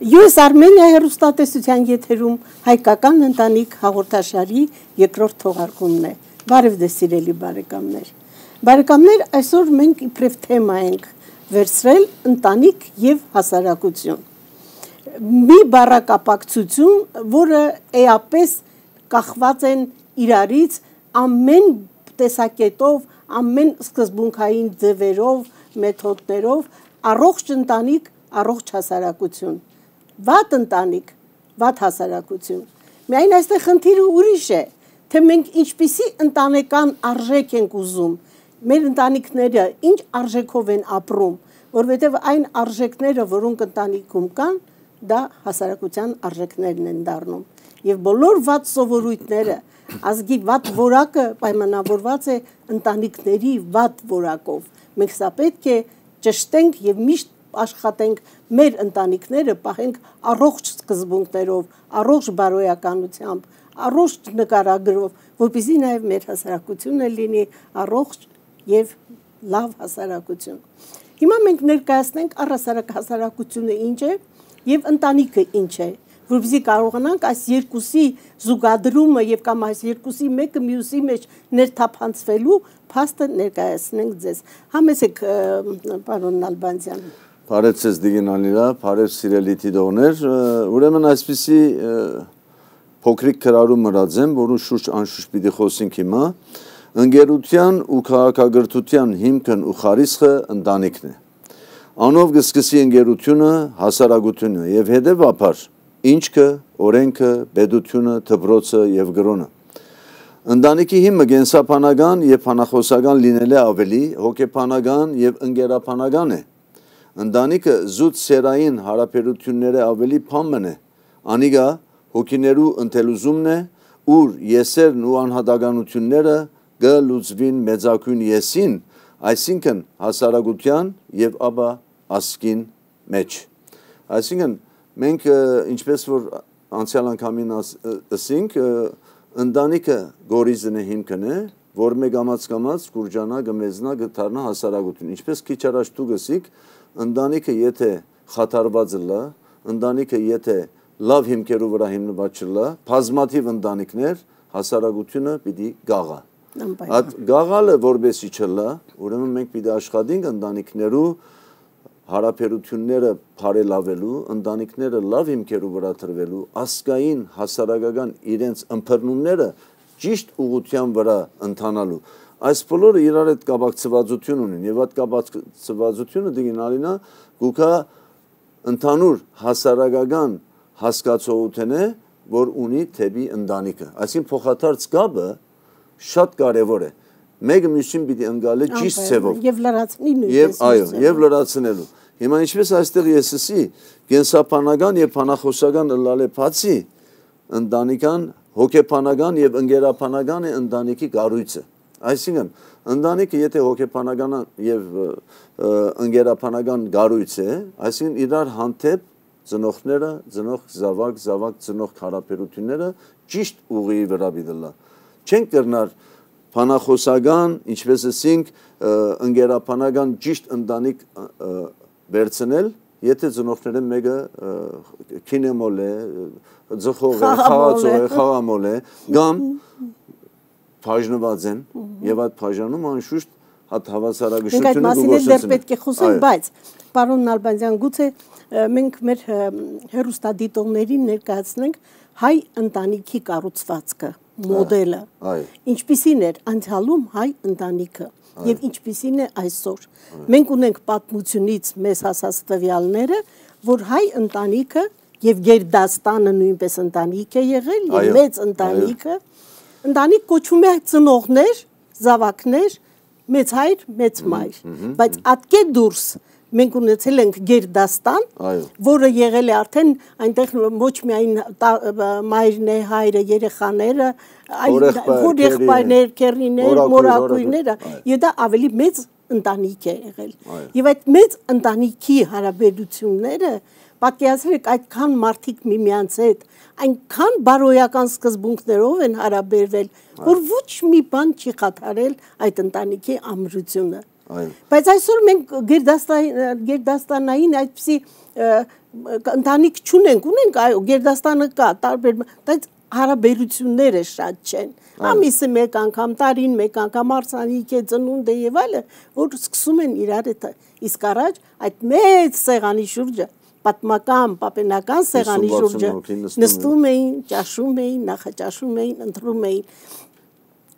Ես Արմենիա հեռուստատեսության եթերում հայկական ընտանիք հաղորդաշարի երկրորդ թողարկումն է։ Բարև ձեզ սիրելի բարեկամներ։ Բարեկամներ, այսօր մենք իբրև թեմա ենք վերցրել ընտանիք եւ հասարակություն։ Մի բառակապակցություն, որը էապես կախված են իրարից ամեն տեսակետով, ամեն սկզբունքային ձևերով, մեթոդներով, առողջ ընտանիք, առողջ հասարակություն։ Վատ ընտանիք, վատ հասարակություն։ Միայն այստեղ խնդիրը ուրիշ է, թե մենք ինչպիսի ընտանեկան արժեք ենք ուզում, մեր ընտանիքները ինչ արժեքով են ապրում, որովհետև այն արժեքները, որոնք ընտանիքում կան, դա հասարակության արժեքներն են դառնում։ Եվ բոլոր վատ սովորույթները, ազգի վատ որակը պայմանավորված է ընտանիքների վատ որակով։ Մենք սա պետք է ճշտենք եւ միշտ աշխատենք մեր ընտանիքները պահենք առողջ սկզբունքներով, առողջ բարոյականությամբ, առողջ նկարագրով, որպեսզի նաև մեր հասարակությունը լինի առողջ եւ լավ հասարակություն։ Հիմա մենք ներկայացնենք առհասարակ հասարակությունը ինչ է եւ ընտանիքը ինչ է, որպեսզի կարողանանք այս երկուսի զուգադրումը եւ կամ այս երկուսի մեկը մյուսի մեջ ներթափանցվելու փաստը ներկայացնենք ձեզ։ Համեցեք պարոն Նալբանդյան։ Բարև ձեզ Դիգին Ալիրա, բարև սիրելի դիտողներ, ուրեմն այսպիսի փոքրիկ քրարում մրած եմ, որու շուրջ անշուշտ պիտի խոսենք հիմա, ընկերության ու քաղաքագրթության հիմքն ու խարիսխը ընտանիքն է։ Անով կսկսի ընկերությունը, հասարակությունը եւ հետեւաբար ինչքը, օրենքը, պետությունը, դպրոցը եւ գրոնը։ Ընտանիքի հիմքը կենսաբանական եւ բանախոսական լինելը ավելի հոգեբանական եւ ընկերաբանական է։ Ընտանիքը զուտ սերային հարաբերությունները ավելի փամն է, անիգա հոգիներու ընթելուզումն է, ուր եսերն ու անհատականությունները գլուծվին մեծակույն եսին, այսինքն հասարակության եւ ապա ասկին մեջ։ Այսինքն մենք ինչպես որ անցյալ անգամին ասինք, ընտանիքը գորիզն է հիմքն է, որ մեկ ամաց գուրջանա գմեզնա գտարնա հասարակություն։ Ինչպես քիչ առաջ դու գսիկ, ընտանիքը եթե խաթարված լա, ընտանիքը եթե լավ հիմքերով վրա հիմնված չլա, բազմաթիվ ընտանիքներ հասարակությունը պիտի գաղա։ Այդ գաղալը որբեսի չլա, ուրեմն մենք պիտի աշխատենք ընտանիքներու հարաբերությունները բարելավելու, ընտանիքները լավ հիմքերով վրա դրվելու, ազգային հասարակական իրենց ըմբռնումները ճիշտ ուղղության վրա ընթանալու։ Այս բոլորը իրար հետ կապակցվածություն ունեն եւ այդ կապակցվածությունը դին Ալինա գուկա ընդհանուր հասարակական հասկացողություն է, որ ունի թեպի ընտանիքը։ Այսինքն փոխադարձ կապը շատ կարեւոր է։ Մեկը մյուսին պիտի ընկալի ճիշտ ձևով եւ լրացնի նույնպես։ Այո, եւ լրացնելու։ Հիմա ինչպես այստեղ եսսի կենսաբանական եւ բանախոսական լալե բացի ընտանիքան հոգեբանական եւ ընկերաբանական է ընտանիքի կառույցը։ Այսինքն ընտանիքը եթե հոգեբանական եւ ընկերաբանական կառույց է, այսինքն իրար հանդեպ ծնողները, ծնող զավակ ծնող հարաբերությունները ճիշտ ուղի վրա դիլա։ Չեն կրնար բանախոսական, ինչպես ասենք, ընկերաբանական ճիշտ ընտանիք վերցնել, եթե ծնողները մեկը քինեմոլ է, ձխող է, խաղացող է, խաղամոլ է, կամ բաժնված են եւ այդ բաժանում անշուշտ հատ հավասարակշռությունը Մենք այդ մասին էլ դեռ պետք է խոսենք, բայց պարոն Նալբանդյան, գուցե մենք մեր հեռուստադիտողներին ներկայացնենք հայ ընտանիքի կառուցվածքը, մոդելը, ինչպիսին էր անցյալում հայ ընտանիքը եւ ինչպիսին է այսօր։ Մենք ունենք պատմությունից մեզ հասած տվյալները, որ հայ ընտանիքը եւ գերդաստանը նույնպես ընտանիք է եղել եւ մեծ ընտանիքը ընտանիք կոչվում է ծնողներ, զավակներ, մեծ հայր, մեծ մայր, բայց ատկե դուրս մենք ունեցել ենք գերդաստան, որը եղել է արդեն այնտեղ ոչ միայն մայրն է, հայրը, երեխաները, այլ եղբայրներ, քեռիներ, մորակույրները, եւ դա ավելի մեծ ընտանիք է եղել։ Եվ այդ մեծ ընտանիքի հարաբերությունները պատկերացրեք այդքան մարդիկ միմյանց հետ, այնքան բարոյական սկզբունքներով են հարաբերվել, որ ոչ մի բան չի խաթարել այդ ընտանիքի ամրությունը։ Բայց այսօր մենք գերդաստանային այդպիսի ընտանիք չունենք, այո, գերդաստանը կա, տարբեր, բայց հարաբերությունները շատ չեն։ Ամիսը մեկ անգամ, տարին մեկ անգամ հարսանիք է, ծնունդ է եւ այլը, որ սկսում են իրար հետ։ Իսկ առաջ այդ մեծ սեղանի շուրջը, պատմական, պապենական սեղանի շուրջը նստում էին, ճաշում էին, նախաճաշում էին, ընտրում էին։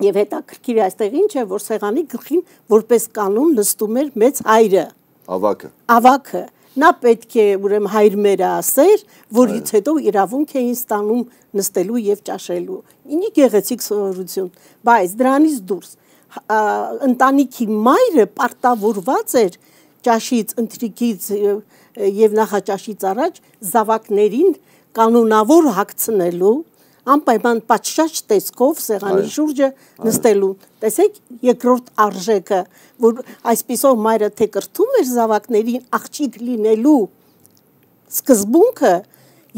Եվ հետաքրքիր այստեղ ինչ է, որ սեղանի գլխին որպես կանոն նստում էր մեծ հայրը։ Ավագը։ Նա պետք է ուրեմն հայրմերը ասեր, որից հետո իրավունք էին ստանում նստելու եւ ճաշելու։ Ինի գեղեցիկ սովորություն, բայց դրանից դուրս ընտանիքի մայրը պարտավորված էր ճաշից, ընթրիքից եւ նախաճաշից առաջ զավակներին կանոնավոր հագցնելու անպայման պատշաճ տեսքով սեղանի շուրջը նստելու։ Տեսեք երկրորդ արժեքը, որ այսպիսով մայրը թե կրթում էր զավակներին աղջիկ լինելու սկզբունքը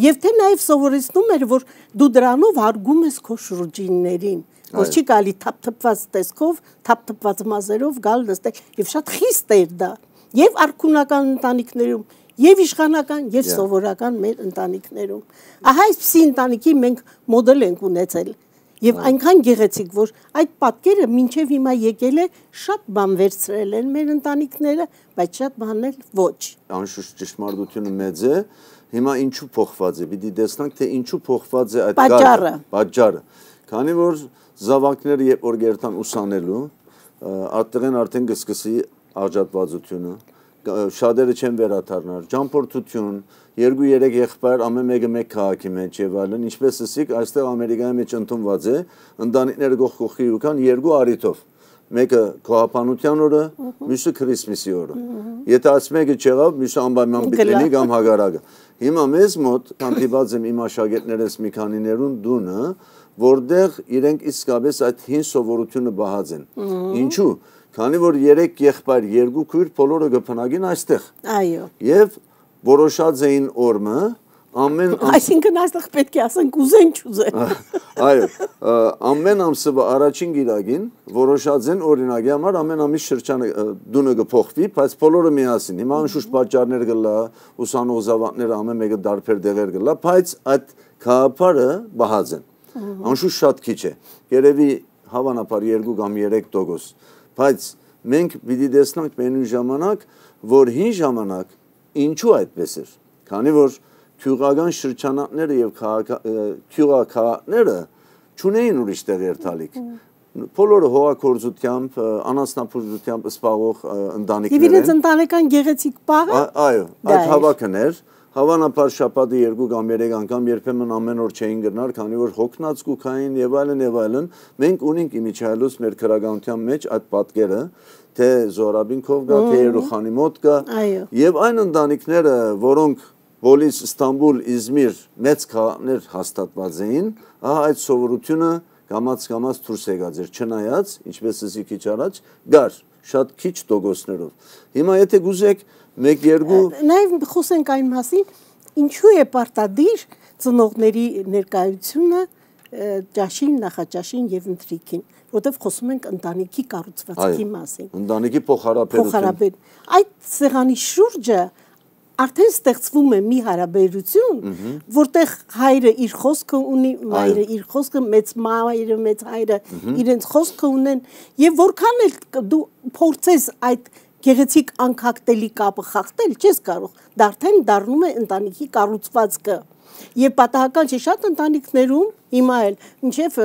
եւ թե նաեւ սովորեցնում էր, որ դու դրանով հարգում ես քո շուրջիններին, որ չի գալի թափթփված տեսքով, թափթփված մազերով գալ նստել եւ շատ խիստ էր դա եւ արքունական ընտանիքներում եւ իշխանական եւ սովորական մեր ընտանիքներում։ Ահա այսպիսի ընտանիքի մենք մոդել ենք ունեցել եւ այնքան գեղեցիկ, որ այդ պատկերը մինչեւ հիմա եկել է, շատ բան վերցրել են մեր ընտանիքները, բայց շատ բանել ոչ։ Անշուշտ ճշմարտությունը մեծ է, հիմա ինչու փոխված է, պիտի տեսնանք թե ինչու փոխված է այդ պատճառը։ Քանի որ զավակները երբ որ գերտան ուսանելու, այդտեղեն արդեն կսկսի աջակցությունը շատերը չեն վերադառնար, ճամփորդություն, 2-3 եղբայր ամեն մեկը մեկ քաղաքի մեջ եւ այլն, ինչպես ասիկ, այստեղ Ամերիկայի մեջ ընդունված է, ընտանիքները գողքի յուքան 2 արիթով, մեկը քահանության օրը, մյուսը Քրիսմիսի օրը։ Եթե այս մեկը չեղավ, մյուսը անպայման պիտի կամ հագարակը։ Հիմա մեզ մոտ հանդիպած եմ իմ աշակերտներս մի քանիներուն դունը, որտեղ իրենք իսկապես այդ հին սովորությունը բահած են։ Ինչու՞։ Քանի որ 3 եղբայր, 2 քույր բոլորը գտնագին այստեղ։ Այո։ Եվ որոշած էին օրը ամեն Այսինքն այստեղ պետք է ասենք ուզեն չուզեն։ Այո, ամեն ամսվա առաջին գիրագին որոշած են օրինակի համար ամեն ամիս շրջանը դունը կփոխվի, բայց բոլորը միասին։ Հիմա անշուշտ պատճառներ կլա, ուսանող զավակները ամեն մեկը դարբեր դեղեր կլա, բայց այդ քաղաքը բահած են։ Անշուշտ շատ քիչ է։ Երևի հավանաբար 2 կամ 3%։ Բայց մենք պիտի տեսնենք մենու ժամանակ, որ հին ժամանակ ինչու այդպես էր, քանի որ քյուղական շրջանակները եւ քյուղաքաղաքները չունեին ուրիշ տեղ երթալիք։ Բոլորը հողագործությամբ, անասնապուհությամբ զբաղվող ընտանիքներ են։ Եվ իրենց ընտանեկան գեղեցիկ պահը։ Այո, այդ հավաքն էր։ Հավանաբար շաբաթը 2 կամ 3 անգամ երբեմն ամեն օր չէին գնար, քանի որ հոգնած կուքային եւ այլն, մենք ունենք իմիջայլոց մեր քրագանության մեջ այդ պատկերը, թե Զորաբինքով գա, թե Երուխանի մոտ գա, եւ այն ընտանիքները, որոնք Պոլիս, Ստամբուլ, Իզմիր մեծ քաղաքներ հաստատված էին, ահա այդ սովորությունը կամաց դուրս եկած էր, չնայած, ինչպես ասի քիչ առաջ, գար շատ քիչ տոկոսներով։ Հիմա եթե գուզեք 1-2 Նաև խոսենք այն մասին, ինչու է պարտադիր ծնողների ներկայությունը ճաշին, նախաճաշին եւ ընթրիքին, որտեղ խոսում ենք ընտանիքի կառուցվածքի մասին։ Ընտանիքի փոխհարաբերություն։ Այդ սեղանի շուրջը արդեն ստեղծվում է մի հարաբերություն, որտեղ հայրը իր խոսքը ունի, մայրը իր խոսքը, մեծ մայրը, մեծ հայրը իրենց խոսքը ունեն, եւ որքան էլ դու փորձես այդ գեղեցիկ անկախտելի կապը խախտել, չես կարող, դա արդեն դառնում է ընտանիքի կառուցվածքը։ Եվ պատահական չէ շատ ընտանիքներում հիմա էլ մինչև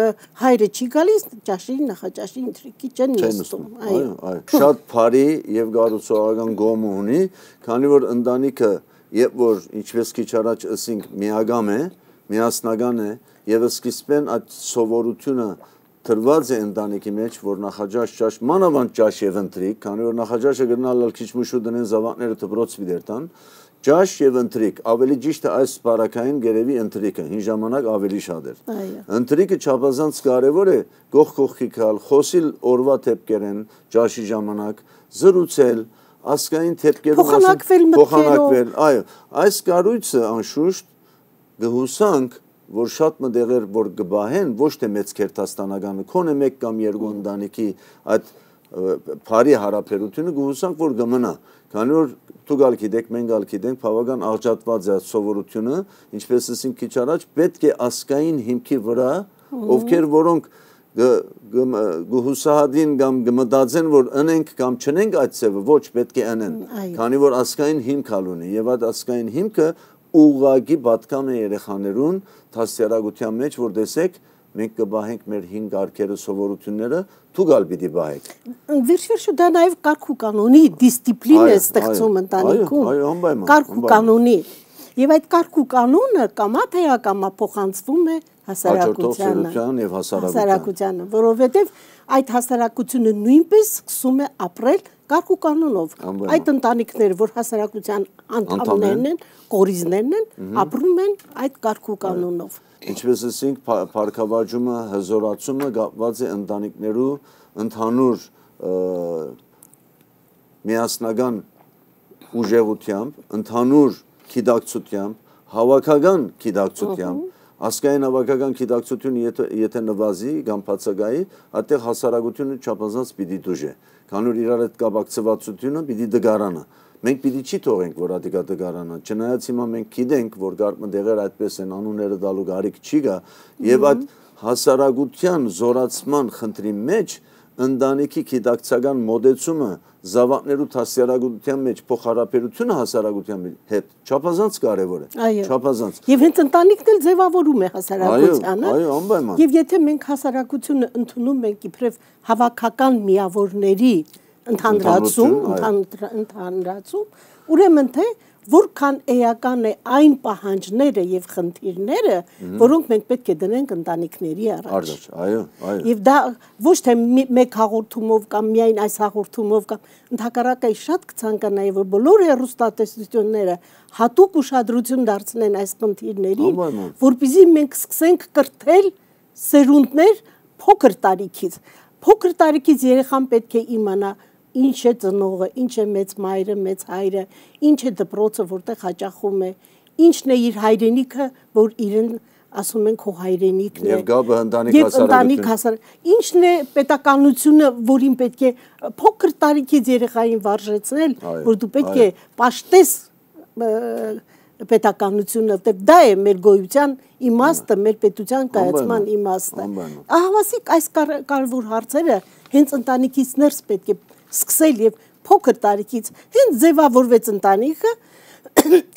հայրը չի գալիս ճաշի, նախաճաշի, ընթրիքի չեն նստում։ Այո, շատ բարի եւ գառուցողական գոմ ունի, քանի որ ընտանիքը, երբ որ ինչպես քիչ առաջ ասինք, միագամ է, միասնական է եւ սկիզբեն այդ սովորությունը Թրված է ընտանիքի մեջ, որ նախաճաշ ճաշ, մանավանդ ճաշ եւ ընթրիք, քանի որ նախաճաշը գնալ քիչ մուշու դնեն զավակները դպրոց դերտան, ճաշ եւ ընթրիք, ավելի ճիշտ է այս բարակային գերեւի ընթրիքը, հին ժամանակ ավելի շատ էր։ Ընթրիքը չափազանց կարեւոր է, գողքի գալ, խոսիլ օրվա թեփկերեն, ճաշի ժամանակ, զրուցել, ասկային թեփկերում փոխանակվել, այո, այս կառույցը անշուշտ գհուսանք որ շատ մտեղեր որ գբահեն ոչ թե մեծ քերթաստանականը քոնե մեկ կամ երկու ընտանիքի այդ բարի հարաբերությունը գուսանք որ գմնա քանի որ դու գալ գիտեք մենք գալ գիտենք բավական աղճատված է սովորությունը ինչպես ասենք քիչ առաջ պետք է ասկային հիմքի վրա ովքեր որոնք գուսահադին կամ գմտածեն որ ընենք կամ չնենք այդ ծևը ոչ պետք է անեն քանի որ ասկային հիմք ալունի եւ այդ ասկային հիմքը ուղղակի պատկան է երեխաներուն դասյարակության մեջ որ տեսեք մենք կբահենք մեր 5 արգերը սովորությունները դու գալ պիտի բահեք վերջ դա նաև կարգ ու կանոնի դիսցիպլին է ստեղծում ընտանիքում կարգ ու կանոնի եւ այդ կարգ ու կանոնը կամա թե ակամա փոխանցվում է հասարակությանը եւ հասարակությանը որովհետեւ այդ հասարակությունը նույնպես սկսում է ապրել կարգ ու կանոնով այդ ընտանիքները որ հասարակության անդամներն են կորիզներն են ապրում են այդ կարգ ու կանոնով Ինչպես ասենք, փառքավաճումը, հզորացումը կապված է ընտանիքներու ընդհանուր միասնական ուժեղությամբ, ընդհանուր գիտակցությամբ, հավաքական գիտակցությամբ, ասկային հավաքական գիտակցությունը եթե նվազի կամ բացակայի, այդտեղ հասարակությունը չափազանց պիտի դուժե, քանի որ իրար հետ կապակցվածությունը պիտի դգարանա Մենք պիտի չի թողենք, որ ադիկա դգարանա, չնայած հիմա մենք գիտենք, որ գարմը դեղեր այդպես են անունները դալու գարիք չի գա, եւ այդ հասարակության զորացման խնդրի մեջ ընտանիքի գիտակցական մոդեցումը զավակներու դասյարակության մեջ փոխհարաբերությունը հասարակության հետ չափազանց կարևոր է, չափազանց։ Եվ հենց ընտանիքն էլ ձևավորում է հասարակությանը։ Այո, անպայման։ Եվ եթե մենք հասարակությունը ընդունում ենք իբրև հավաքական միավորների ընդհանրացում, ուրեմն թե որքան էական է այն պահանջները եւ խնդիրները, որոնք մենք պետք է դնենք ընտանիքների առաջ։ Այո։ Եվ դա ոչ թե մեկ հաղորդումով կամ միայն այս հաղորդումով կամ ընդհակառակը շատ կցանկանայի որ բոլոր հեռուստատեսությունները հատուկ ուշադրություն դարձնեն այս խնդիրներին, որպեսզի մենք սկսենք կրթել սերունդներ փոքր տարիքից։ Փոքր տարիքից երեխան պետք է իմանա ինչ է ծնողը, ինչ է մեծ մայրը, մեծ հայրը, ինչ է դպրոցը, որտեղ հաճախում է, ինչն է իր հայրենիքը, որ իրեն ասում են քո հայրենիքն է։ Եվ գաբը ընտանիք հասարակություն։ Ինչն է պետականությունը, որին պետք է փոքր տարիքից երեխային վարժեցնել, որ դու պետք է պաշտես պետականությունը, դա է մեր գոյության իմաստը, մեր պետության կայացման իմաստը։ Ահավասիկ այս կարևոր հարցերը հենց ընտանիքից ներս պետք է սկսել եւ փոքր տարիքից հենց ձևավորվեց ընտանիքը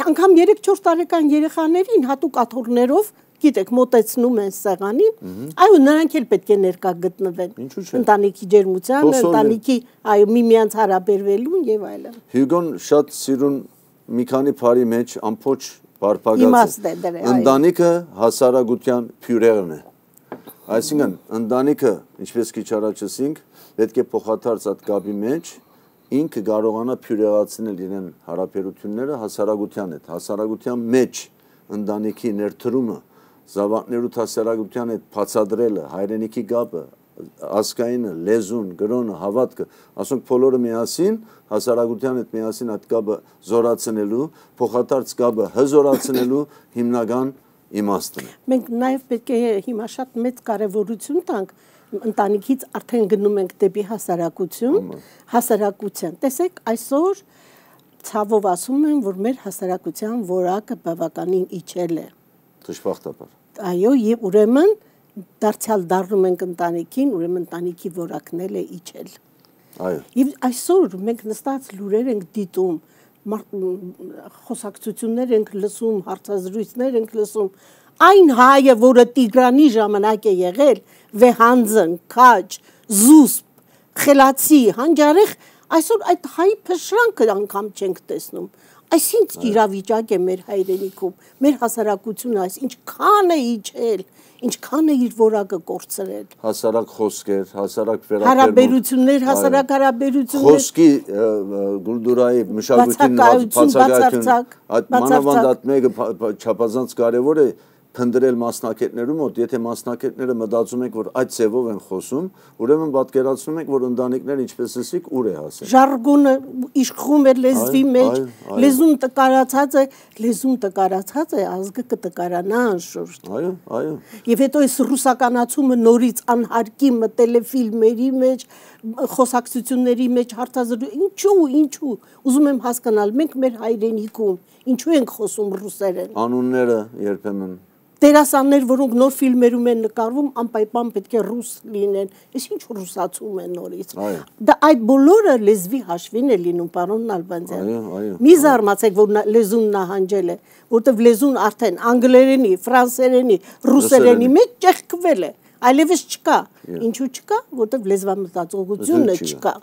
անգամ 3-4 տարեկան երեխաներին հատուկ աթոռներով գիտեք մոտեցնում են սեղանին այո նրանք էլ պետք է ներկա գտնվեն ընտանիքի ջերմությանը ընտանիքի այո միմյանց հարաբերվելուն եւ այլն Հյուգոն շատ սիրուն մի քանի բարի մեջ ամփոչ բարբագած է ընտանիքը հասարակության փյուրերն է այսինքն ընտանիքը ինչպես քիչ առաջ ասինք պետք է փոխադարձ այդ կապի մեջ ինքը կարողանա փյուրեղացնել իրեն հարաբերությունները հասարակության հետ հասարակության մեջ ընտանիքի ներդրումը զավակներու հասարակության հետ բացադրելը հայրենիքի կապը ասկայինը լեզուն գրոնը հավատքը ասենք բոլորը միասին հասարակության հետ միասին այդ կապը զորացնելու փոխադարձ կապը հզորացնելու հիմնական իմաստն է մենք նաև պետք է հիմա շատ մեծ կարևորություն տանք ընտանիքից արդեն գնում ենք դեպի հասարակության տեսեք այսօր ցավով ասում են որ մեր հասարակության որակը բավականին իջել է դժբախտաբար այո եւ ուրեմն դարձյալ դառնում ենք ընտանիքին ուրեմն ընտանիքի որակն էլ է իջել այո եւ այսօր մենք նստած լուրեր ենք դիտում խոսակցություններ ենք լսում հարցազրույցներ ենք լսում այն հայը որը Տիգրանի ժամանակ է եղել վեհանձն քաջ զուսպ խելացի հանջարեղ այսօր այդ հայ փշրանքը անգամ չենք տեսնում այսինչ իրավիճակ է մեր հայրենիքում մեր հասարակությունը այս ինչքան է իջել ինչքան է իր որակը կորցրել հասարակ խոսքեր հասարակ հարաբերություններ հասարակ հարաբերություններ խոսքի գուլդուրայի մշակույթի բացակայություն այդ մանավանդ այդ մեկը չափազանց կարևոր է փնտրել մասնակիցներու մոտ, եթե մասնակիցները մտածում եք, որ այդ ձևով են խոսում, ուրեմն պատկերացնում եք, որ ընտանիքները ինչպես ասիկ ուր է հասել։ Ժարգոնը իշխում է լեզվի մեջ, լեզուն տկարացած է, ազգը կտկարանա անշուշտ։ Այո, այո։ Եվ հետո այս ռուսականացումը նորից անհարկի մտել է ֆիլմերի մեջ, խոսակցությունների մեջ, ինչու, ուզում եմ հասկանալ, մենք մեր հայրենիքում ինչու ենք խոսում ռուսերեն։ Անունները երբեմն Դերասաններ, որոնք նոր ֆիլմերում են նկարվում, անպայման պետք է ռուս լինեն։ Այս ինչ ռուսացում է նորից։ Դա այդ բոլորը լեզվի հաշվին է լինում, պարոն Նալբանդյան։ Մի զարմացեք, որ լեզուն նահանջել է, որտեղ լեզուն արդեն անգլերենի, ֆրանսերենի, ռուսերենի մեջ ճեղքվել է։ Այլևս չկա։ Ինչու չկա, որտեղ լեզվամտածողությունը չկա։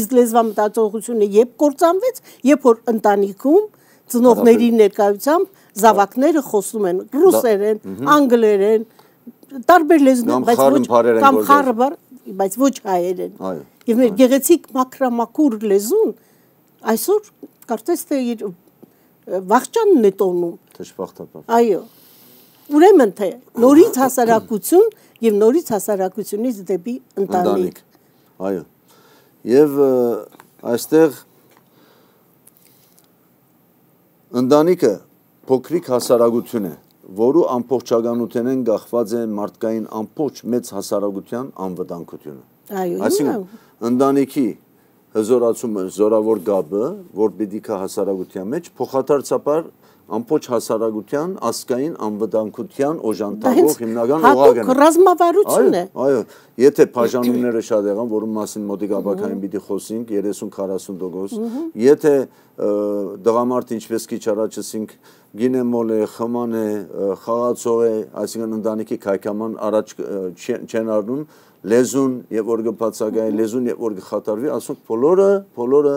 Իսկ լեզվամտածողությունը երբ կործանվեց, երբ որ ընտանիքում ծնողների ներկայությամբ զավակները խոսում են ռուսերեն, անգլերեն, տարբեր լեզուներ, բայց ոչ հայերեն։ Եվ մեր գեղեցիկ մաքրամաքուր լեզուն այսօր կարծես թե իր վախճանն է տոնում։ Դժբախտաբար։ Այո։ Ուրեմն թե նորից հասարակություն եւ նորից հասարակությունից դեպի ընտանիք։ Այո։ Եվ այստեղ ընտանիքը փոքրիկ հասարակություն է, որու ամբողջականության են գախված է մարդկային ամբողջ մեծ հասարակության անվտանգությունը։ Այսինքն ընտանիքի հզորացումը, զորավոր գաբը, որ պիտի կա հասարակության մեջ, փոխադարձաբար ամբողջ հասարակության ազգային անվտանգության օժանդակող հիմնական օղակն է։ Ռազմավարություն է։ Այո, եթե բաժանումները շատ եղան, որում մասին մոտիկ ապակային պիտի խոսենք 30-40%, եթե դղամարդ ինչպես քիչ առաջ ասենք գինեմոլ է, խման է, խաղացող է, այսինքն ընտանիքի քայքաման առաջ չեն առնում, լեզուն եւ որ գբացակայ լեզուն եւ որ գխատարվի, ասենք բոլորը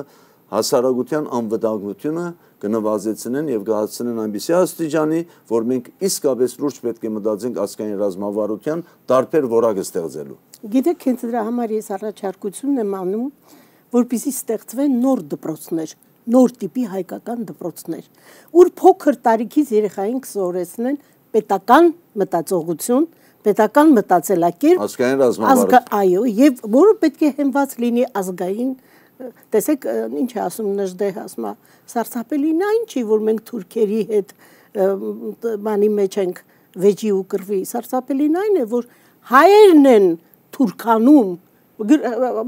հասարակության անվտանգությունը կնվազեցնեն եւ կհասցնեն այնպիսի աստիճանի, որ մենք իսկապես լուրջ պետք է մտածենք ազգային ռազմավարության տարբեր որակ ստեղծելու։ Գիտեք, հենց դրա համար ես առաջարկություն եմ անում, որպեսզի ստեղծվեն նոր դպրոցներ, նոր տիպի հայկական դպրոցներ, ուր փոքր տարիքից երեխային կսովորեցնեն պետական մտածողություն, պետական մտածելակերպ, ազգային ռազմավարություն, այո, եւ որը պետք է հենված լինի ազգային Տեսեք, ինչ է ասում Նժդեհ, ասում է, սարսափելին այն չի, որ մենք թուրքերի հետ բանի մեջ ենք վեճի ու կռվի, սարսափելին այն է, որ հայերն են թուրքանում,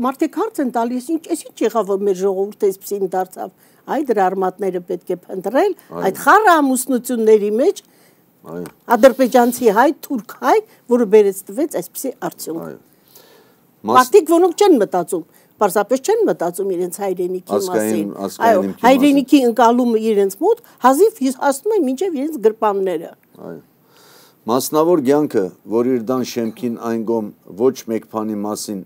մարդիկ հարց են տալիս, ինչ եղավ, որ մեր ժողովուրդը այսպեսին դարձավ, այ դրա արմատները պետք է փնտրել, այդ խառը ամուսնությունների մեջ ադրբեջանցի հայ, թուրք հայ, որը բերեց տվեց այսպեսի արդյունք։ Մարդիկ որոնք չեն մտածում, պարզապես չեն մտածում իրենց հայրենիքի մասին։ Այո, հայրենիքի ընկալումը իրենց մոտ հազիվ հասնում է մինչև իրենց գրպանները։ Այո։ Մասնավոր կյանքը, որ իր դան շեմքին այն գոմ ոչ մեկ բանի մասին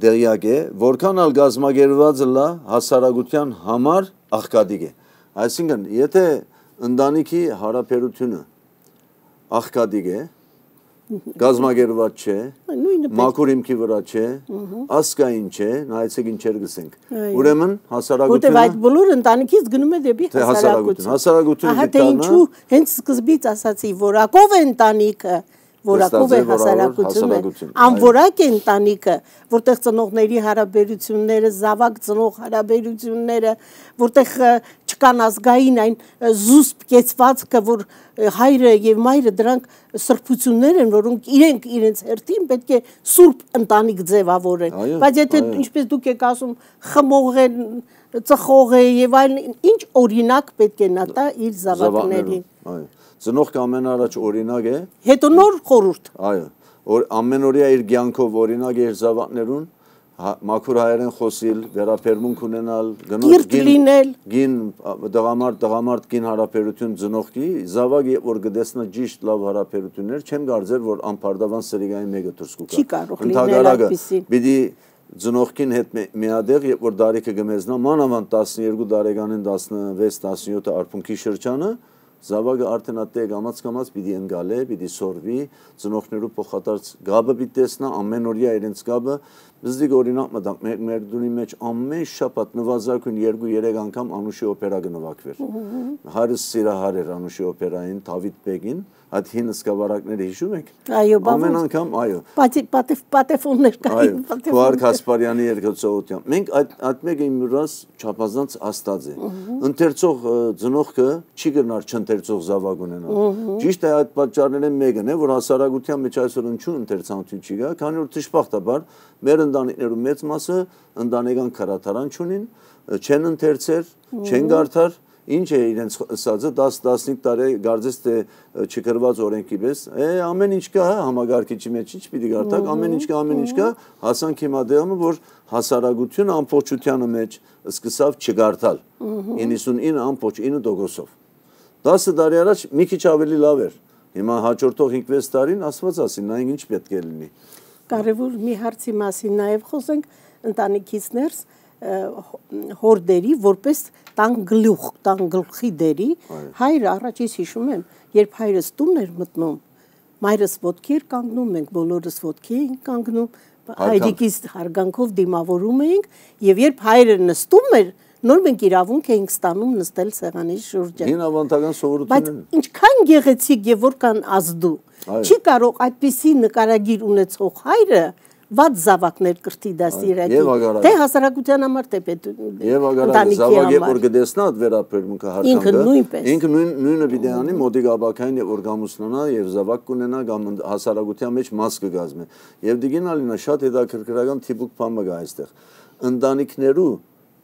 դեղյակ է, որքան ալ գազմագերված լա հասարակության համար աղքատիկ է։ Այսինքն, եթե ընտանիքի հարաբերությունը աղքատիկ է, գազմագերված չէ, մաքուր հիմքի վրա չէ, ասկային չէ, նայեցեք ինչեր գսենք։ Ուրեմն հասարակությունը, որտեղ այդ բոլոր ընտանիքից գնում է դեպի հասարակություն։ Հասարակությունը Ահա ինչու հենց սկզբից ասացի, որակով է ընտանիքը, որակով է հասարակությունը, անորակ է ընտանիքը, որտեղ ծնողների հարաբերությունները, զավակ ծնող հարաբերությունները, որտեղ չկան ազգային այն զուսպ կեցվածքը, որ հայրը եւ մայրը դրանք սրբություններ են, որոնք իրենք իրենց հերթին պետք է սուրբ ընտանիք ձևավորեն։ Բայց եթե ինչպես դուք եք ասում, խմող են, ծխող է եւ այլն, ինչ օրինակ պետք է նա տա իր զավակներին։ Այո։ Ծնողքը ամենառաջ օրինակ է։ Հետո նոր խորհուրդ։ Այո, ամենօրյա իր կյանքով օրինակ է իր զավակներուն, մաքուր հայերեն խոսիլ, վերաբերմունք ունենալ, գին դղամարդ գին հարաբերություն ծնողքի, զավակ որ գտեսնա ճիշտ լավ հարաբերություններ, չեմ կարծեր, որ անպարտավան սրիկային մեկը դուրս կգա։ Չի կարող լինել այդպիսին։ Պիտի ծնողքին հետ միադեղ, երբ որ դարիքը գմեզնա, մանավանդ 12 տարեկանին 16-17 արփունքի շրջանը Զավակը արդեն այդտեղ կամաց պիտի ընկալե, պիտի սորվի, ծնողներու փոխադարձ գաբը պիտի տեսնա, ամենօրյա իրենց գաբը։ Բզդիկ օրինակ մտանք մեր դունի մեջ ամեն շաբաթ նվազագույն 2-3 անգամ Անուշի օպերա կնվագվեր։ Հարս սիրահար էր Անուշի օպերային Դավիթ Բեգին, այդ հին սկավառակները հիշում եք։ Այո, ամեն անգամ, այո։ Պատեֆոններ կային, Փուար Կասպարյանի երկծողությամբ։ Մենք այդ մեկը իմուրաս չափազանց աստած է։ Ընթերցող ծնողքը չի գնար չընթերցող զավակ ունենալ։ Ճիշտ է, այդ պատճառներն մեկն է, որ հասարակության մեջ այսօր ինչու ընթերցանություն չի գա, քանի որ դժբախտաբար մեր ընտանիքներու մեծ մասը ընտանեկան քարաթարան չունին, չեն ընթերցեր, չեն գարթար, ինչ է իրենց ասածը 10-15 տարի գարձես թե չկրված օրենքի պես, ամեն ինչ կա համագարկիչի մեջ, ինչ պիտի գարտակ, ամեն ինչ կա, հասանք հիմա դեպը, որ հասարակությունը ամբողջությանը մեջ սկսավ չգարտալ 99.9%-ով։ 10 տարի առաջ մի քիչ ավելի լավ էր, հիմա հաջորդող 5-6 տարին ասված ասին, նա ինչ պետք է լինի։ Կարևոր մի հարցի մասին նաև խոսենք ընտանիքից ներս հորդերի, որպես տան գլխի դերի, հայրը առաջ ես հիշում եմ, երբ հայրս տուն էր մտնում, մայրս ոտքի էր կանգնում, մենք բոլորս ոտքի էինք կանգնում, հայրիկիս հարգանքով դիմավորում էինք, եւ երբ հայրը նստում էր, նոր մենք իրավունք էինք ստանում նստել սեղանի շուրջը։ Հին ավանդական սովորությունն է։ Բայց ինչքան գեղեցիկ եւ որքան ազդու։ Չի կարող այդպիսի նկարագիր ունեցող հայրը վատ զավակներ կրթի դասիրակի, թե հասարակության համար, թե Եվ ագարակը զավակ երբ որ գտեսնա այդ վերաբերմունքը հարգանքը, ինքը նույնը պիտի անի մոդիկ աբակային եւ օրգամուսնանա եւ զավակ կունենա կամ հասարակության մեջ մաս կգազմի։ Եվ դիգինալինա շատ հետաքրքրական թիպուկ բան կա այստեղ։ Ընտանիքներու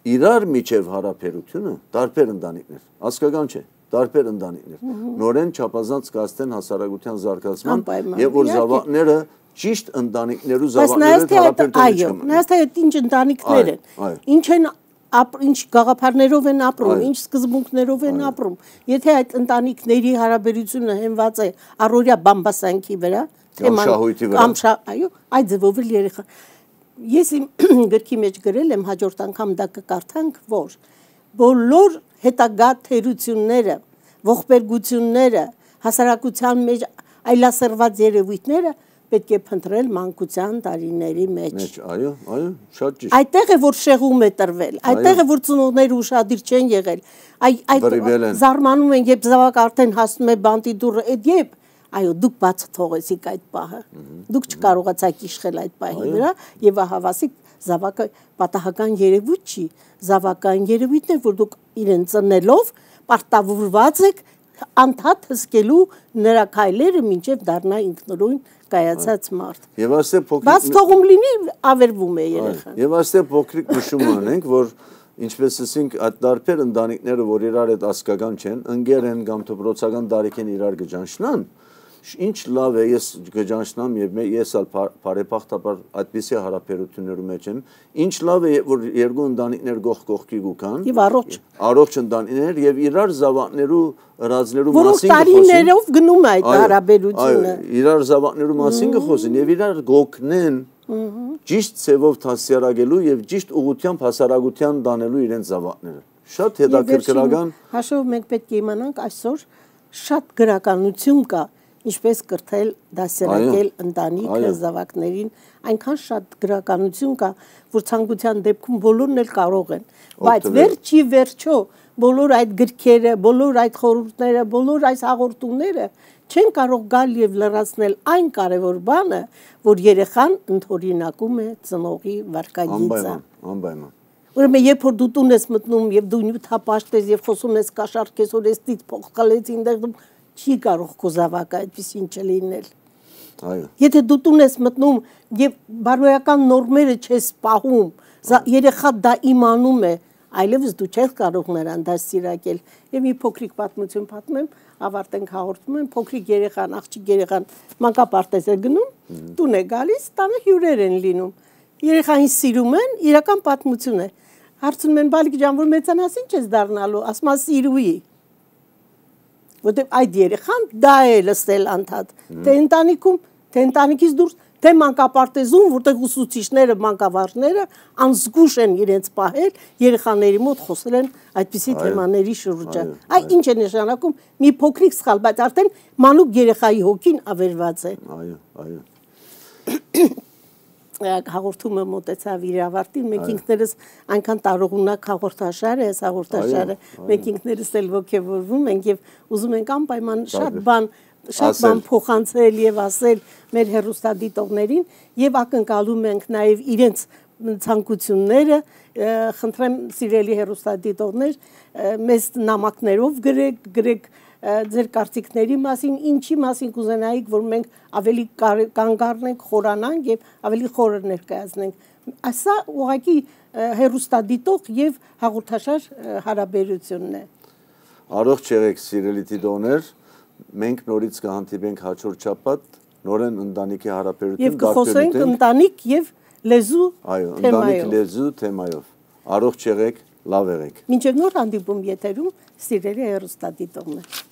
իրար միջև հարաբերությունը տարբեր ընտանիքներ, հասկական չէ, տարբեր ընտանիքներ։ Նորեն չափազանց կաստեն հասարակության զարգացման եւ որ զավակները ճիշտ ընտանիքներու զավակները հարաբերություն չունեն։ Նայած թե ինչ ընտանիքներ են, ինչ գաղափարներով են ապրում, ինչ սկզբունքներով են ապրում։ Եթե այդ ընտանիքների հարաբերությունը հենված է առօրյա բամբասանքի վրա, այո, այդ ձևով էլ երեխա։ Ես իմ գրքի մեջ գրել եմ, հաջորդ անգամ դա կկարդանք, որ բոլոր հետագա թերությունները, ողբերգությունները, հասարակության մեջ այլասերված երևույթները պետք է փնտրել մանկության տարիների մեջ։ Այո, շատ ճիշտ։ Այդտեղ է որ շեղում է տրվել, այդտեղ է որ ծնողները ուշադիր չեն եղել։ Այդ զարմանում են, երբ զավակ արդեն հասնում է բանտի դուռը, երբ այո, դուք բաց թողեցիք այդ պահը։ Դուք չկարողացաք իշխել այդ պահի վրա եւ ահավասիկ զավակը պատահական երևույթ չի, զավակային երևույթն է, որ դուք իրեն ծնելով պարտավորված եք անդադ հսկելու նրա քայլերը մինչև դառնա ինքնուրույն կայացած մարդ։ Եվ այստեղ փոքրիկ բաց թողում լինի ավերվում է երեխան։ Եվ այստեղ փոքրիկ նշում անենք, որ ինչպես ասենք այդ տարբեր ընտանիքները, որ իրար հետ ասկական չեն, ընկեր են կամ դպրոցական տարիքին իրար գճանշնան, ինչ լավ է ես գճանշնամ եւ ես ալ բարեփոխտաբար այդպիսի հարաբերություններու մեջ եմ, ինչ լավ է որ երկու ընտանիքներ կողքի գուքան եւ առողջ ընտանիքներ եւ իրար զավակներու հրազներու մասին խոսին, որոնք տարիներով գնում է այդ հարաբերությունը, իրար զավակներու մասին խոսին եւ իրար գոքնեն ճիշտ ծևով դասյարակելու եւ ճիշտ ուղղությամբ հասարակության դանելու իրենց զավակները։ Շատ հետաքրքրական։ Հաշով մենք պետք է իմանանք այսօր շատ գրականություն կա ինչպես կրթել դասերակել ընտանիքը զավակներին, այնքան շատ գրականություն կա, որ ցանկության դեպքում բոլորն էլ կարող են, բայց վերջի վերջո բոլոր այդ գրքերը, բոլոր այդ խորհուրդները, բոլոր այս հաղորդումները չեն կարող գալ եւ լրացնել այն կարևոր բանը, որ երեխան ընդօրինակում է ծնողի վարքագիծը։ Անպայման։ Ուրեմն երբ որ դու տուն ես մտնում եւ դու նյութապաշտ ես եւ խոսում ես կաշառքես օրեստից փող կալեց ինտեղ չի կարող քո զավակը այդպեսին չլինել։ Այո։ Եթե դու տուն ես մտնում եւ բարոյական նորմերը չես պահում, երեխա դա իմանում է, այլևս դու չես կարող նրան դասիրակել։ Եվ մի փոքրիկ պատմություն պատմեմ, ավարտենք հաղորդումը, փոքրիկ երեխան, աղջիկ երեխան մանկապարտեզ է գնում, տուն է գալիս, տանը հյուրեր են լինում։ Երեխային սիրում են, իրական պատմություն է։ Հարցնում են բալիկ ջան, որ մեծանաս ինչ ես դառնալու, ասում է սիրուի։ Որտեղ այդ երեխան դա է լսել անդադ, թե ընտանիքում, թե ընտանիքից դուրս, թե մանկապարտեզում, որտեղ ուսուցիչները, մանկավարժները անզգուշ են իրենց պահել, երեխաների մոտ խոսել են այդպիսի թեմաների շուրջ։ Այդ ինչ է նշանակում, մի փոքրիկ սխալ, բայց արդեն մանուկ երեխայի հոգին ավերված է։ Այո։ Հաղորդումը մոտեցավ իր ավարտին, մենք ինքներս այնքան տարողունակ հաղորդաշար է, այս հաղորդաշարը, մենք ինքներս էլ ոգևորվում ենք եւ ուզում ենք անպայման շատ բան փոխանցել եւ ասել մեր հեռուստադիտողներին եւ ակնկալում ենք նաեւ իրենց ցանկությունները, խնդրեմ սիրելի հեռուստադիտողներ, մեզ նամակներով գրեք ձեր կարծիքների մասին, ինչի մասին կուզենայիք, որ մենք ավելի կանգ առնենք, խորանանք եւ ավելի խորը ներկայացնենք։ Սա ուղղակի հեռուստադիտող եւ հաղորդաշար հարաբերությունն է։ Առողջ եղեք սիրելի դիտողներ, մենք նորից կհանդիպենք հաջորդ շաբաթ, նորեն ընտանիքի հարաբերություն եւ կխոսենք ընտանիք եւ լեզու թեմայով։ Այո, ընտանիք լեզու թեմայով։ Առողջ եղեք, լավ եղեք։ Մինչև նոր հանդիպում եթերում, սիրելի հեռուստադիտողներ։